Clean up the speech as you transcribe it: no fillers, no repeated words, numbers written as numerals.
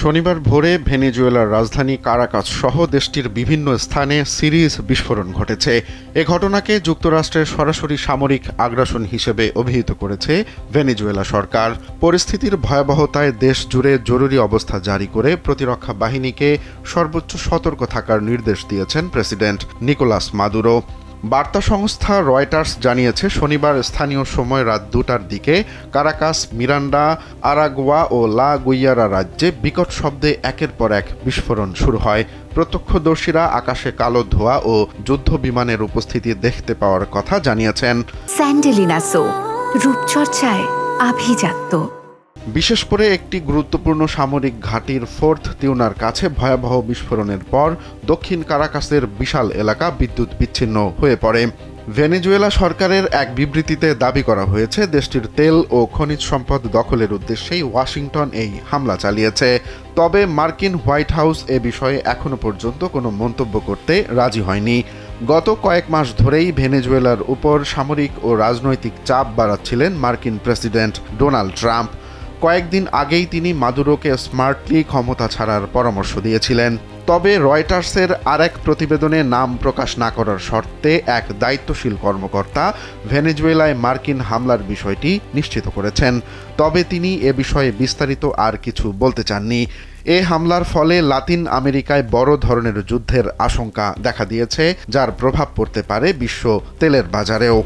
শনিবার ভোরে ভেনেজুয়েলার রাজধানী কারাকাস সহ দেশটির বিভিন্ন স্থানে সিরিজ বিস্ফোরণ ঘটেছে। এ ঘটনাকে যুক্তরাষ্ট্রের সরাসরি সামরিক আগ্রাসন হিসেবে অভিহিত করেছে ভেনেজুয়েলা সরকার। পরিস্থিতির ভয়াবহতায় দেশ জুড়ে জরুরি অবস্থা জারি করে প্রতিরক্ষা বাহিনীকে সর্বোচ্চ সতর্ক থাকার নির্দেশ দিয়েছেন প্রেসিডেন্ট নিকোলাস মাদুরো। বার্তা সংস্থা রয়টার্স জানিয়েছে, শনিবার স্থানীয় সময় রাত 2টার দিকে কারাকাস, মিরান্ডা, আরাগুয়া ও লা গুইয়ারা রাজ্যে বিকট শব্দে একের পর এক বিস্ফোরণ শুরু হয়। প্রত্যক্ষদর্শীরা আকাশে কালো ধোঁয়া ও যুদ্ধ বিমানের উপস্থিতি দেখতে পাওয়ার কথা জানিয়েছেন। স্যান্ডেলিনা সো, রূপচর্চায় আভিজাত্য। বিশেষ করে একটি গুরুত্বপূর্ণ সামরিক ঘাঁটির ফোর্থ তিউনার কাছে ভয়াবহ বিস্ফোরণের পর দক্ষিণ কারাকাসের বিশাল এলাকা বিদ্যুৎ বিচ্ছিন্ন হয়ে পড়ে। ভেনেজুয়েলা সরকারের এক বিবৃতিতে দাবি করা হয়েছে, দেশটির তেল ও খনিজ সম্পদ দখলের উদ্দেশ্যেই ওয়াশিংটন এই হামলা চালিয়েছে। তবে মার্কিন হোয়াইট হাউস এ বিষয়ে এখনো পর্যন্ত কোনো মন্তব্য করতে রাজি হয়নি। গত কয়েক মাস ধরেই ভেনেজুয়েলার উপর সামরিক ও রাজনৈতিক চাপ বাড়াচ্ছিলেন মার্কিন প্রেসিডেন্ট ডোনাল্ড ট্রাম্প। কয়েকদিন আগেই তিনি মাদুরোকে স্মার্টলি ক্ষমতা ছাড়ার পরামর্শ দিয়েছিলেন। তবে রয়টার্সের আরেক প্রতিবেদনে নাম প্রকাশ না করার শর্তে এক দায়িত্বশীল কর্মকর্তা ভেনেজুয়েলায় মার্কিন হামলার বিষয়টি নিশ্চিত করেছেন। তবে তিনি এ বিষয়ে বিস্তারিত আর কিছু বলতে চাননি। এ হামলার ফলে লাতিন আমেরিকায় বড় ধরনের যুদ্ধের আশঙ্কা দেখা দিয়েছে, যার প্রভাব পড়তে পারে বিশ্ব তেলের বাজারেও।